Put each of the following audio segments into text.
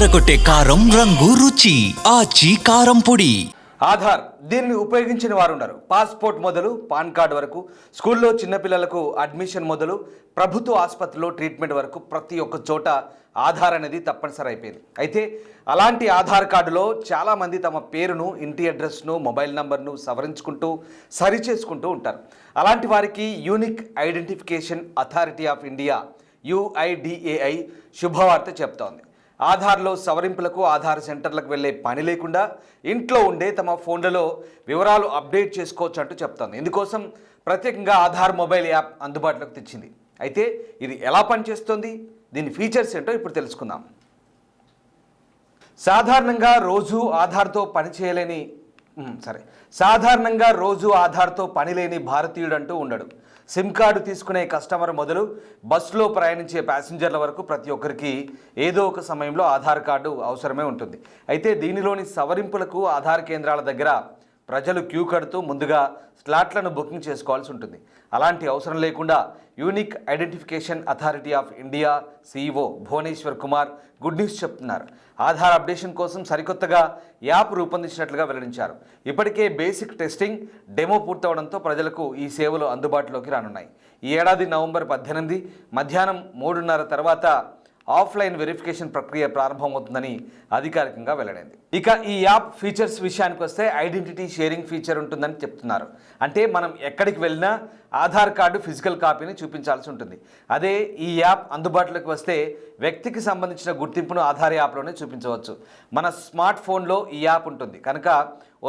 అదరకొట్టే కారం రంగు రుచి ఆచి కారం పొడి. ఆధార్ దీన్ని ఉపయోగించిన వారు ఉన్నారు. పాస్పోర్ట్ మొదలు పాన్ కార్డు వరకు, స్కూల్లో చిన్నపిల్లలకు అడ్మిషన్ మొదలు ప్రభుత్వ ఆసుపత్రిలో ట్రీట్మెంట్ వరకు ప్రతి ఒక్క చోట ఆధార్ అనేది తప్పనిసరి అయిపోయింది. అయితే అలాంటి ఆధార్ కార్డులో చాలామంది తమ పేరును, ఇంటి అడ్రస్ను, మొబైల్ నంబర్ను సవరించుకుంటూ సరిచేసుకుంటూ ఉంటారు. అలాంటి వారికి unique identification authority of India UIDAI శుభవార్త చెప్తోంది. ఆధార్లో సవరింపులకు ఆధార్ సెంటర్లకు వెళ్ళే పని లేకుండా ఇంట్లో ఉండే తమ ఫోన్లలో వివరాలు అప్డేట్ చేసుకోవచ్చు అంటూ చెప్తోంది. ఇందుకోసం ప్రత్యేకంగా ఆధార్ మొబైల్ యాప్ అందుబాటులోకి తెచ్చింది. అయితే ఇది ఎలా పనిచేస్తుంది, దీని ఫీచర్స్ ఏంటో ఇప్పుడు తెలుసుకుందాం. సాధారణంగా రోజు ఆధార్తో పనిలేని భారతీయుడు అంటూ ఉండడు. సిమ్ కార్డు తీసుకునే కస్టమర్ మొదలు బస్సులో ప్రయాణించే ప్యాసింజర్ల వరకు ప్రతి ఒక్కరికి ఏదో ఒక సమయంలో ఆధార్ కార్డు అవసరమే ఉంటుంది. అయితే దీనిలోని సవరింపులకు ఆధార్ కేంద్రాల దగ్గర ప్రజలు క్యూ కడుతూ ముందుగా స్లాట్లను బుకింగ్ చేసుకోవాల్సి ఉంటుంది. అలాంటి అవసరం లేకుండా unique identification authority of India CEO Bhuvaneshwar Kumar good news చెప్తున్నారు. ఆధార్ అప్డేషన్ కోసం సరికొత్తగా యాప్ రూపొందించినట్లుగా వెల్లడించారు. ఇప్పటికే బేసిక్ టెస్టింగ్, డెమో పూర్తవడంతో ప్రజలకు ఈ సేవలు అందుబాటులోకి రానున్నాయి. ఈ ఏడాది నవంబర్ 18 మధ్యాహ్నం 3:30 తర్వాత ఆఫ్లైన్ వెరిఫికేషన్ ప్రక్రియ ప్రారంభమవుతుందని అధికారికంగా వెల్లడైంది. ఇక ఈ యాప్ ఫీచర్స్ విషయానికి వస్తే ఐడెంటిటీ షేరింగ్ ఫీచర్ ఉంటుందని చెప్తున్నారు. అంటే మనం ఎక్కడికి వెళ్ళినా ఆధార్ కార్డు ఫిజికల్ కాపీని చూపించాల్సి ఉంటుంది. అదే ఈ యాప్ అందుబాటులోకి వస్తే వ్యక్తికి సంబంధించిన గుర్తింపును ఆధార్ యాప్లోనే చూపించవచ్చు. మన స్మార్ట్ ఫోన్లో ఈ యాప్ ఉంటుంది కనుక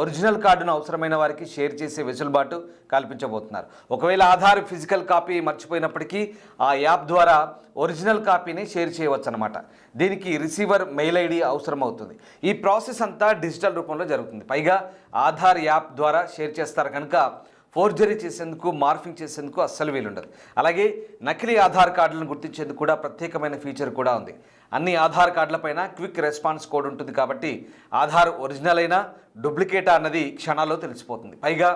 ఒరిజినల్ కార్డును అవసరమైన వారికి షేర్ చేసే వెసులుబాటు కల్పించబోతున్నారు. ఒకవేళ ఆధార్ ఫిజికల్ కాపీ మర్చిపోయినప్పటికీ ఆ యాప్ ద్వారా ఒరిజినల్ కాపీని షేర్ చేయవచ్చు అన్నమాట. దీనికి రిసీవర్ మెయిల్ ID అవసరం అవుతుంది. ఈ ప్రాసెస్ అంతా డిజిటల్ రూపంలో జరుగుతుంది. పైగా ఆధార్ యాప్ ద్వారా షేర్ చేస్తారు కనుక ఫోర్జరీ చేసేందుకు, మార్ఫింగ్ చేసేందుకు అస్సలు వీలుండదు. అలాగే నకిలీ ఆధార్ కార్డులను గుర్తించేందుకు కూడా ప్రత్యేకమైన ఫీచర్ కూడా ఉంది. అన్ని ఆధార్ కార్డులపైన క్విక్ రెస్పాన్స్ కోడ్ ఉంటుంది కాబట్టి ఆధార్ ఒరిజినల్ అయినా డూప్లికేటా అన్నది క్షణాల్లో తెలిసిపోతుంది. పైగా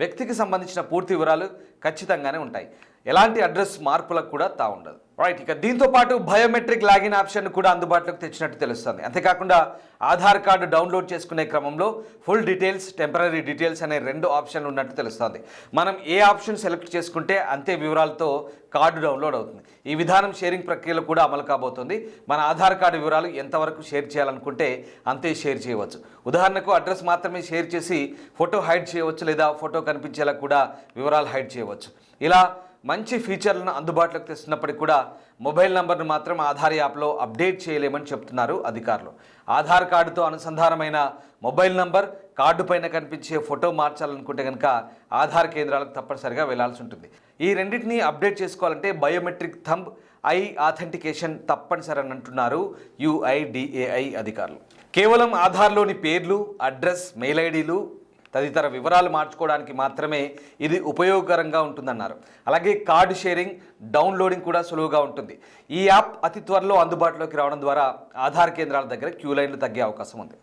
వ్యక్తికి సంబంధించిన పూర్తి వివరాలు ఖచ్చితంగానే ఉంటాయి. ఎలాంటి అడ్రస్ మార్పులకు కూడా తావుండదు. రైట్, ఇక దీంతో పాటు బయోమెట్రిక్ లాగిన్ ఆప్షన్ కూడా అందుబాటులోకి తెచ్చినట్టు తెలుస్తుంది. అంతేకాకుండా ఆధార్ కార్డు డౌన్లోడ్ చేసుకునే క్రమంలో ఫుల్ డీటెయిల్స్, టెంపరరీ డీటెయిల్స్ అనే 2 ఆప్షన్లు ఉన్నట్టు తెలుస్తుంది. మనం ఏ ఆప్షన్ సెలెక్ట్ చేసుకుంటే అంతే వివరాలతో కార్డు డౌన్లోడ్ అవుతుంది. ఈ విధానం షేరింగ్ ప్రక్రియలో కూడా అమలు కాబోతుంది. మన ఆధార్ కార్డు వివరాలు ఎంతవరకు షేర్ చేయాలనుకుంటే అంతే షేర్ చేయవచ్చు. ఉదాహరణకు అడ్రస్ మాత్రమే షేర్ చేసి ఫోటో హైడ్ చేయవచ్చు, లేదా ఫోటో కనిపించేలా కూడా వివరాలు హైడ్ చేయవచ్చు. ఇలా మంచి ఫీచర్లను అందుబాటులోకి తెస్తున్నప్పటికీ కూడా మొబైల్ నంబర్ను మాత్రం ఆధార్ యాప్లో అప్డేట్ చేయలేమని చెప్తున్నారు అధికారులు. ఆధార్ కార్డుతో అనుసంధానమైన మొబైల్ నంబర్, కార్డు పైన కనిపించే ఫోటో మార్చాలనుకుంటే కనుక ఆధార్ కేంద్రాలకు తప్పనిసరిగా వెళ్లాల్సి ఉంటుంది. ఈ రెండింటినీ అప్డేట్ చేసుకోవాలంటే బయోమెట్రిక్ థంబ్ ఐ ఆథెంటికేషన్ తప్పనిసరి అని అంటున్నారు UIDAI అధికారులు. కేవలం ఆధార్లోని పేర్లు, అడ్రస్, మెయిల్ IDలు తదితర వివరాలు మార్చుకోవడానికి మాత్రమే ఇది ఉపయోగకరంగా ఉంటుందన్నారు. అలాగే కార్డు షేరింగ్, డౌన్లోడింగ్ కూడా సులువుగా ఉంటుంది. ఈ యాప్ అతి త్వరలో అందుబాటులోకి రావడం ద్వారా ఆధార్ కేంద్రాల దగ్గర క్యూ లైన్లు తగ్గే అవకాశం ఉంది.